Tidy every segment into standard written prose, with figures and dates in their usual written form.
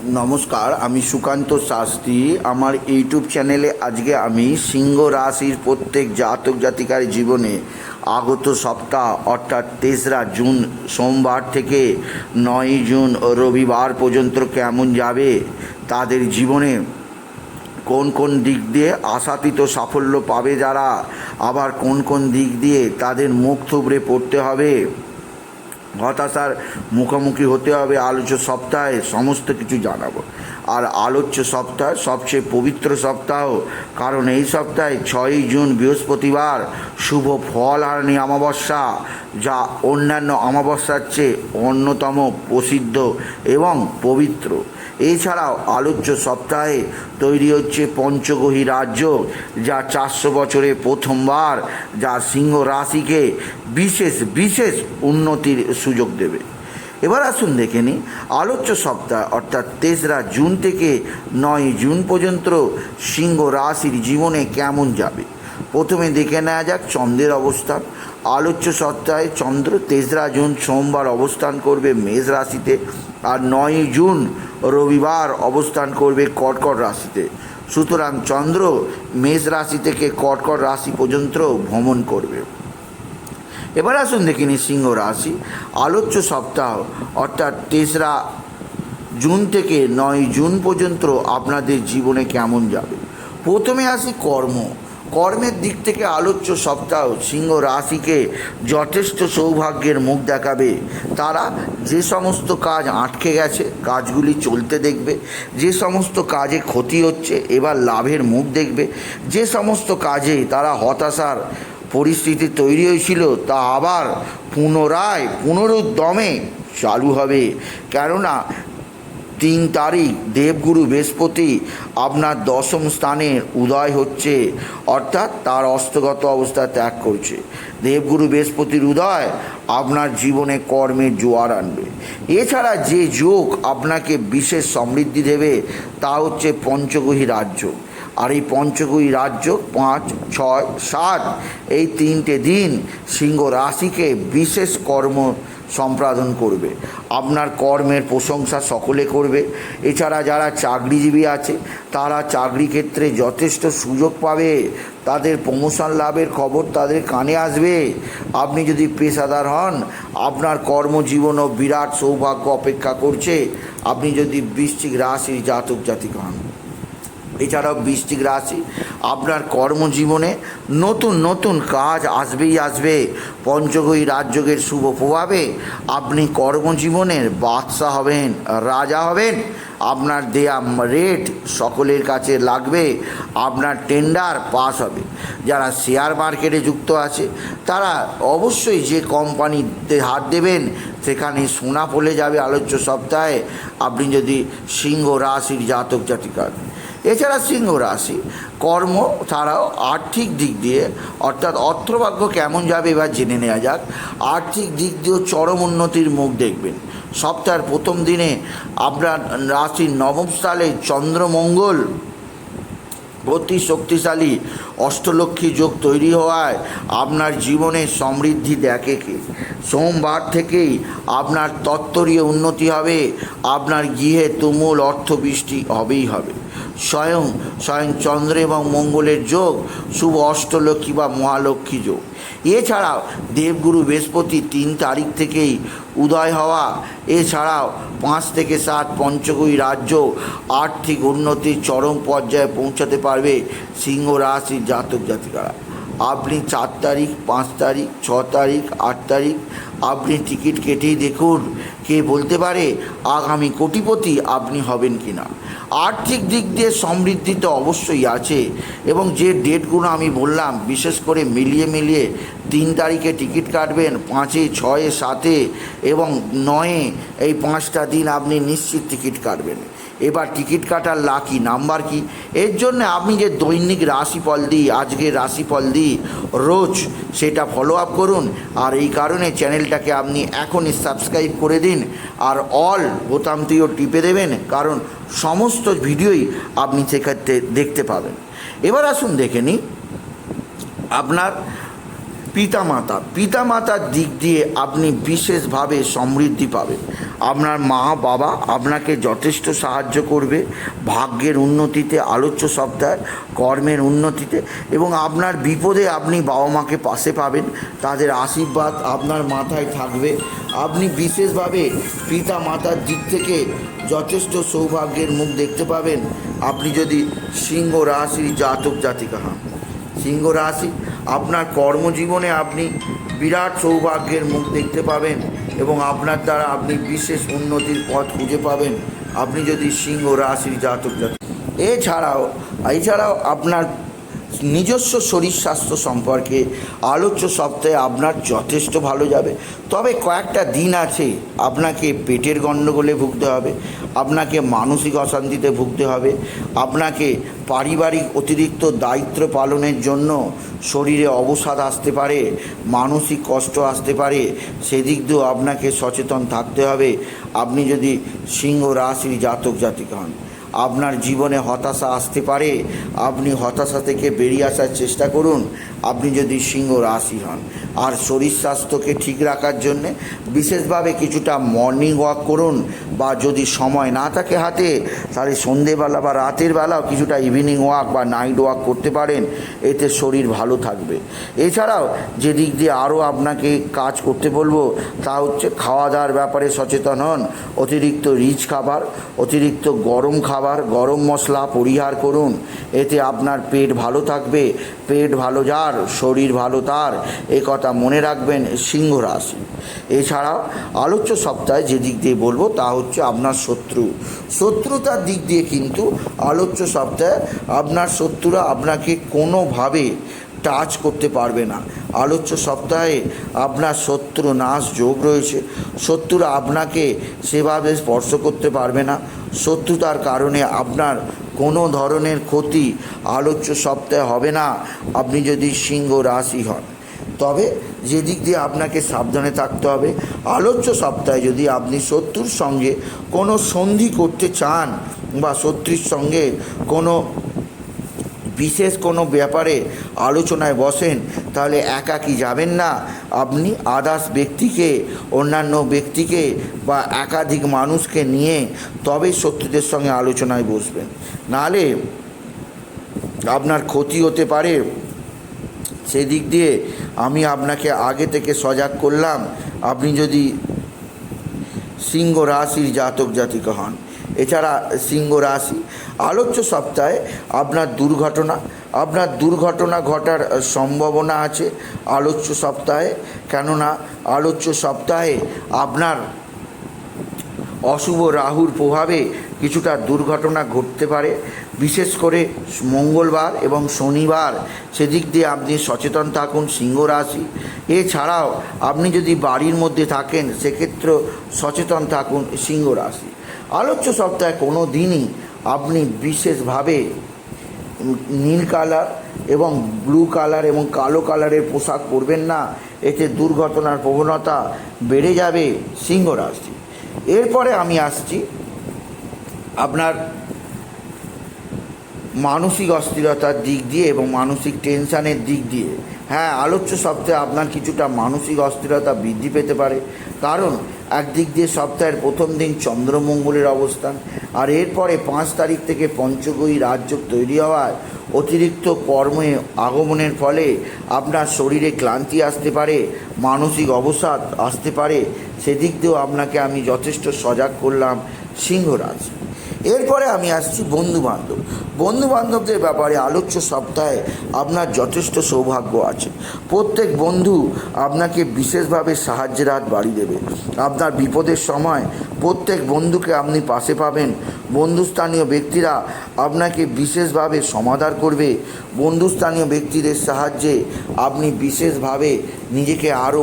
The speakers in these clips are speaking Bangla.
নমস্কার, আমি সুকান্ত শাস্ত্রী। আমার ইউটিউব চ্যানেলে আজকে আমি সিংহ রাশির প্রত্যেক জাতক জাতিকার জীবনে আগত সপ্তাহ অর্থাৎ 3রা জুন সোমবার থেকে 9ই জুন রবিবার পর্যন্ত কেমন যাবে, তাদের জীবনে কোন কোন দিক দিয়ে আশাতীত সাফল্য পাবে যারা, আবার কোন কোন দিক দিয়ে তাদের মুখ থুবড়ে পড়তে হবে, হতাশার মুখোমুখি হতে হবে, আলোচ্য সপ্তাহে সমস্ত কিছু জানাবো। আর আলোচ্য সপ্তাহ সবচেয়ে পবিত্র সপ্তাহ, কারণ এই সপ্তাহে 6ই জুন বৃহস্পতিবার শুভ ফল হারণী অমাবস্যা, যা অন্যান্য অমাবস্যার চেয়ে অন্যতম প্রসিদ্ধ এবং পবিত্র। এছাড়াও আলোচ্য সপ্তাহে তৈরি হচ্ছে পঞ্চগ্রহী রাজ্য, যা 400 বছরে প্রথমবার, যা সিংহ রাশিকে বিশেষ বিশেষ উন্নতির সুযোগ দেবে। এবার আসুন দেখে নিই আলোচ্য সপ্তাহ অর্থাৎ 3রা জুন থেকে 9ই জুন পর্যন্ত সিংহ রাশির জীবনে কেমন যাবে। প্রথমে দেখে নেওয়া যাক চন্দ্রের অবস্থান। আলোচ্য সপ্তাহে চন্দ্র 3রা জুন সোমবার অবস্থান করবে মেষ রাশিতে, আর 9ই জুন রবিবার অবস্থান করবে কর্কট রাশিতে। সুতরাং চন্দ্র মেষ রাশি থেকে কর্কট রাশি পর্যন্ত ভ্রমণ করবে। এবার আসুন দেখে নিই সিংহ রাশি আলোচ্য সপ্তাহ অর্থাৎ 3রা জুন থেকে 9ই জুন পর্যন্ত আপনাদের জীবনে কেমন যাবে। প্রথমে আসি কর্মের দিক থেকে আলোচ্য সপ্তাহ সিংহ রাশিকে যথেষ্ট সৌভাগ্যের মুখ দেখাবে। তারা যে সমস্ত কাজ আটকে গেছে কাজগুলি চলতে দেখবে, যে সমস্ত কাজে ক্ষতি হচ্ছে এবার লাভের মুখ দেখবে, যে সমস্ত কাজে তারা হতাশার পরিস্থিতি তৈরি হয়েছিল তা আবার পুনরুদ্যমে চালু হবে। কেননা 3 তারিখ দেবগুরু বৃহস্পতি আপনার 10ম স্থানে উদয় হচ্ছে, অর্থাৎ তার অস্তগত অবস্থা ত্যাগ করছে। দেবগুরু বৃহস্পতির উদয় আপনার জীবনে কর্মের জোয়ার আনবে। এছাড়া যে যোগ আপনাকে বিশেষ সমৃদ্ধি দেবে তা হচ্ছে পঞ্চগ্রহী রাজ্য। আর এই পঞ্চগ্রহী রাজ্য 5, 6, 7 এই 3টে দিন সিংহ রাশিকে বিশেষ কর্ম সম্পাদন করবে। আপনার কর্মের প্রশংসা সকলে করবে। এছাড়া যারা চাকরিজীবী আছে তারা চাকরি ক্ষেত্রে যথেষ্ট সুযোগ পাবে, তাদের প্রমোশন লাভের খবর তাদের কানে আসবে। আপনি যদি পেশাদার হন আপনার কর্মজীবনও বিরাট সৌভাগ্য অপেক্ষা করছে, আপনি যদি বৃশ্চিক রাশির জাতক জাতিকা হন। এছাড়াও বৃশ্চিক রাশি আপনার কর্মজীবনে নতুন নতুন কাজ আসবে। পঞ্চগ্রহী রাজযোগের শুভ প্রভাবে আপনি কর্মজীবনের বাদশা হবেন, রাজা হবেন। আপনার দেয়া রেট সকলের কাছে লাগবে, আপনার টেন্ডার পাস হবে। যারা শেয়ার মার্কেটে যুক্ত আছে তারা অবশ্যই যে কোম্পানিতে হাত দেবেন সেখানে সোনা ফলে যাবে আলোচ্য সপ্তাহে, আপনি যদি সিংহ রাশির জাতক জাতিকা। এছাড়া সিংহ রাশি কর্ম ছাড়াও আর্থিক দিক দিয়ে অর্থাৎ অর্থভাগ্য কেমন যাবে এবার জেনে নেওয়া যাক। আর্থিক দিক দিয়েও চরম উন্নতির মুখ দেখবেন। সপ্তাহের প্রথম দিনে আপনার রাশির 9ম স্থলে চন্দ্রমঙ্গল অতি শক্তিশালী অষ্টলক্ষ্মী যোগ তৈরি হওয়ায় আপনার জীবনে সমৃদ্ধি দেখে কে। সোমবার থেকেই আপনার তত্ত্বরীয় উন্নতি হবে, আপনার গৃহে তুমুল অর্থবৃষ্টি হবেই হবে। স্বয়ং চন্দ্র এবং মঙ্গলের যোগ শুভ অষ্টলক্ষ্মী বা মহালক্ষ্মী যোগ। এছাড়াও দেবগুরু বৃহস্পতি 3 তারিখ থেকেই উদয় হওয়া, এছাড়াও 5 থেকে 7 পঞ্চগ্রহী রাজ্য আর্থিক উন্নতির চরম পর্যায়ে পৌঁছাতে পারবে সিংহ রাশির জাতক জাতিকারা। আপনি 4 তারিখ, 5 তারিখ, 6 তারিখ, 8 তারিখ আপনি টিকিট কেটেই দেখুন, কে বলতে পারে আগামী কোটিপতি আপনি হবেন কিনা। আর্থিক দিক দিয়ে সমৃদ্ধি তো অবশ্যই আছে, এবং যে ডেটগুলো আমি বললাম বিশেষ করে মিলিয়ে 3 তারিখে টিকিট কাটবেন, 5-এ, 6-এ, 7-এ এবং 9-এ, এই 5টা দিন আপনি নিশ্চিত টিকিট কাটবেন। এবার টিকিট কাটার লাকি নাম্বার কি, এর জন্য আপনি যে দৈনিক রাশিফল দিই, আজকের রাশিফল দিই রোজ, সেটা ফলো আপ করুন। আর এই কারণে চ্যানেলটাকে আপনি এখনই সাবস্ক্রাইব করে দিন আর অল বোতামটিও টিপে দেবেন, কারণ সমস্ত ভিডিওই আপনি সেক্ষেত্রে দেখতে পাবেন। এবার আসুন দেখে নিই আপনার পিতামাতার দিক দিয়ে আপনি বিশেষভাবে সমৃদ্ধি পাবেন। আপনার মা বাবা আপনাকে যথেষ্ট সাহায্য করবে ভাগ্যের উন্নতিতে, আলোচ্য সপ্তাহে কর্মের উন্নতিতে, এবং আপনার বিপদে আপনি বাবা মাকে পাশে পাবেন, তাদের আশীর্বাদ আপনার মাথায় থাকবে। আপনি বিশেষভাবে পিতা মাতার দিক থেকে যথেষ্ট সৌভাগ্যের মুখ দেখতে পাবেন। আপনি যদি সিংহ রাশির জাতক জাতিকা হন, সিংহ রাশি, আপনার কর্মজীবনে আপনি বিরাট সৌভাগ্যের মুখ দেখতে পাবেন এবং আপনার দ্বারা আপনি বিশেষ উন্নতির পথ খুঁজে পাবেন, আপনি যদি সিংহ রাশির জাতক জাতিক। এছাড়াও আপনার নিজস্ব শরীর স্বাস্থ্য সম্পর্কে আলোচ্য সপ্তাহে আপনার যথেষ্ট ভালো যাবে। তবে কয়েকটা দিন আছে আপনাকে পেটের গণ্ডগোলে ভুগতে হবে, আপনাকে মানসিক অশান্তিতে ভুগতে হবে, আপনাকে পারিবারিক অতিরিক্ত দায়িত্ব পালনের জন্য শরীরে অবসাদ আসতে পারে, মানসিক কষ্ট আসতে পারে, সেদিক দিয়েও আপনাকে সচেতন থাকতে হবে। আপনি যদি সিংহ রাশির জাতক জাতিকা হন, আপনার জীবনে হতাশা আসতে পারে, আপনি হতাশা থেকে বেরিয়ে আসার চেষ্টা করুন আপনি যদি সিংহ রাশি হন। আর শরীর স্বাস্থ্যকে ঠিক রাখার জন্যে বিশেষভাবে কিছুটা মর্নিং ওয়াক করুন, বা যদি সময় না থাকে হাতে তাহলে সন্ধেবেলা বা রাতের বেলাও কিছুটা ইভিনিং ওয়াক বা নাইট ওয়াক করতে পারেন, এতে শরীর ভালো থাকবে। এছাড়াও যে দিক দিয়ে আরও আপনাকে কাজ করতে বলবো তা হচ্ছে খাওয়া দাওয়ার ব্যাপারে সচেতন হন। অতিরিক্ত রিচ খাবার, অতিরিক্ত গরম খাবার, গরম মশলা পরিহার করুন, এতে আপনার পেট ভালো থাকবে। পেট ভালো যার শরীর ভালো তার, এ কথা মনে রাখবেন সিংহ রাশি। এছাড়াও আলোচ্য সপ্তাহে যে দিক দিয়ে বলবো তা হচ্ছে আপনার শত্রুতার দিক দিয়ে, কিন্তু আলোচ্য সপ্তাহে আপনার শত্রুরা আপনাকে কোনোভাবে টাচ করতে পারবে না। আলোচ্য সপ্তাহে আপনার শত্রু নাশ যোগ রয়েছে, শত্রুরা আপনাকে সেভাবে স্পর্শ করতে পারবে না। শত্রুতার কারণে আপনার কোনো ধরনের ক্ষতি আলোচ্য সপ্তাহে হবে না আপনি যদি সিংহ রাশি হন। তবে যে দিক দিয়ে আপনাকে সাবধানে থাকতে হবে, আলোচ্য সপ্তাহে যদি আপনি শত্রুর সঙ্গে কোনো সন্ধি করতে চান বা শত্রুর সঙ্গে কোনো বিশেষ কোনো ব্যাপারে আলোচনায় বসেন, তাহলে একাকী যাবেন না, আপনি আদার্স ব্যক্তিকে, অন্যান্য ব্যক্তিকে বা একাধিক মানুষকে নিয়ে তবে শত্রুদের সঙ্গে আলোচনায় বসবেন, নাহলে আপনার ক্ষতি হতে পারে। সেদিক দিয়ে আমি আপনাকে আগে থেকে সজাগ করলাম আপনি যদি সিংহ রাশির জাতক জাতিকা হন। এছাড়া সিংহ রাশি আলোচ্য সপ্তাহে আপনার দুর্ঘটনা ঘটার সম্ভাবনা আছে আলোচ্য সপ্তাহে। কেননা আলোচ্য সপ্তাহে আপনার অশুভ রাহুর প্রভাবে কিছুটা দুর্ঘটনা ঘটতে পারে, বিশেষ করে মঙ্গলবার এবং শনিবার, সেদিক দিয়ে আপনি সচেতন থাকুন সিংহ রাশি। এছাড়াও আপনি যদি বাড়ির মধ্যে থাকেন সেক্ষেত্রেও সচেতন থাকুন সিংহ রাশি। আলোচ্য সপ্তাহে কোনো দিনই আপনি বিশেষভাবে নীল কালার এবং ব্লু কালার এবং কালো কালারের পোশাক পরবেন না, এতে দুর্ঘটনার প্রবণতা বেড়ে যাবে সিংহ রাশি। এরপরে আমি আসছি আপনার মানসিক অস্থিরতার দিক দিয়ে এবং মানসিক টেনশানের দিক দিয়ে। হ্যাঁ, আলোচ্য সপ্তাহে আপনার কিছুটা মানসিক অস্থিরতা বৃদ্ধি পেতে পারে, কারণ একদিক দিয়ে সপ্তাহের প্রথম দিন চন্দ্রমঙ্গলের অবস্থান, আর এরপরে 5 তারিখ থেকে পঞ্চগ্রহী রাজযোগ তৈরি হওয়ায় অতিরিক্ত কর্মে আগমনের ফলে আপনার শরীরে ক্লান্তি আসতে পারে, মানসিক অবসাদ আসতে পারে। সেদিক দিয়েও আপনাকে আমি যথেষ্ট সজাগ করলাম সিংহ রাশি। এরপরে আমি আসছি বন্ধুবান্ধবদের ব্যাপারে আলোচ্য সপ্তাহে আপনার যথেষ্ট সৌভাগ্য আছে। প্রত্যেক বন্ধু আপনাকে বিশেষভাবে সাহায্যের হাত বাড়িয়ে দেবে। আপনার বিপদের সময় প্রত্যেক বন্ধুকে আপনি পাশে পাবেন। বন্ধুস্থানীয় ব্যক্তিরা আপনাকে বিশেষভাবে সমাদর করবে। বন্ধুস্থানীয় ব্যক্তিদের সাহায্যে আপনি বিশেষভাবে নিজেকে আরও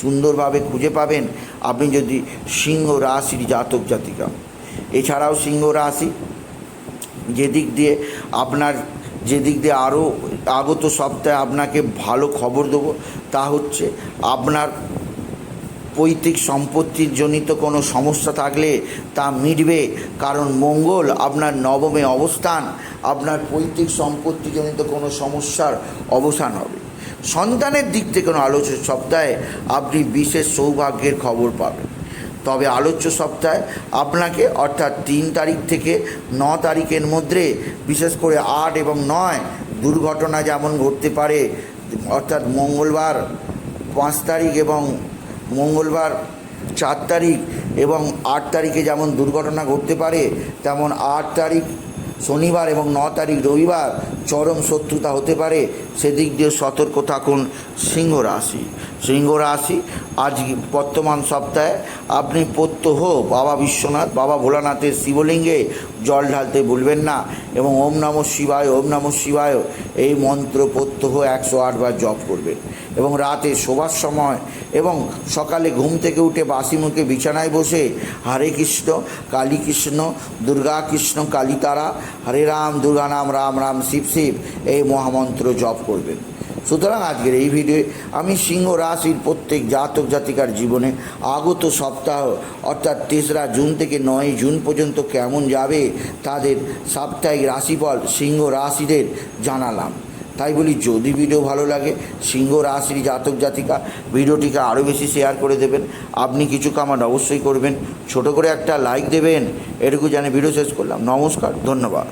সুন্দরভাবে খুঁজে পাবেন আপনি যদি সিংহ রাশির জাতক জাতিকা। এছাড়াও সিংহ রাশি যে দিক দিয়ে আরও আগত সপ্তাহে আপনাকে ভালো খবর দেবো তা হচ্ছে আপনার পৈতৃক সম্পত্তির জনিত কোনো সমস্যা থাকলে তা মিটবে, কারণ মঙ্গল আপনার নবমে অবস্থান, আপনার পৈতৃক সম্পত্তিজনিত কোনো সমস্যার অবসান হবে। সন্তানের দিক থেকে কোনো আলোচ্য সপ্তাহে আপনি বিশেষ সৌভাগ্যের খবর পাবেন। তবে আলোচ্য সপ্তাহে আপনাকে অর্থাৎ 3 তারিখ থেকে 9 তারিখের মধ্যে বিশেষ করে 8 এবং 9 দুর্ঘটনা যেমন ঘটতে পারে, অর্থাৎ মঙ্গলবার 5 তারিখ এবং মঙ্গলবার 4 তারিখ এবং 8 তারিখে যেমন দুর্ঘটনা ঘটতে পারে, তেমন 8 তারিখ শনিবার এবং 9 তারিখ রবিবার চরম শত্রুতা হতে পারে। সেদিক দিয়ে সতর্ক থাকুন সিংহ রাশি। সিংহ রাশি আজ বর্তমান সপ্তাহে আপনি প্রত্যহ বাবা বিশ্বনাথ, বাবা ভোলানাথের শিবলিঙ্গে জল ঢালতে ভুলবেন না এবং ওম নমঃ শিবায়, ওম নমঃ শিবায় এই মন্ত্র প্রত্যহ 108 বার জপ করবেন। এবং রাতে শোবার সময় এবং সকালে ঘুম থেকে উঠে বাসি মুখে বিছানায় বসে হরে কৃষ্ণ কালী কৃষ্ণ দুর্গা কৃষ্ণ কালী তারা, হরে রাম দুর্গা নাম রাম রাম শিব শিব এই মহামন্ত্র জপ করবেন। সুতরাং আজকের এই ভিডিওয়ে আমি সিংহ রাশির প্রত্যেক জাতক জাতিকার জীবনে আগত সপ্তাহ অর্থাৎ 3রা জুন থেকে 9ই জুন পর্যন্ত কেমন যাবে তাদের সাপ্তাহিক রাশিফল সিংহ রাশিদের জানালাম। তাই বলি, যদি ভিডিও ভালো লাগে সিংহ রাশির জাতক জাতিকা ভিডিওটিকে আরও বেশি শেয়ার করে দেবেন। আপনি কিছু কমেন্ট অবশ্যই করবেন, ছোট করে একটা লাইক দেবেন। এটুকু জানে ভিডিও শেষ করলাম। নমস্কার, ধন্যবাদ।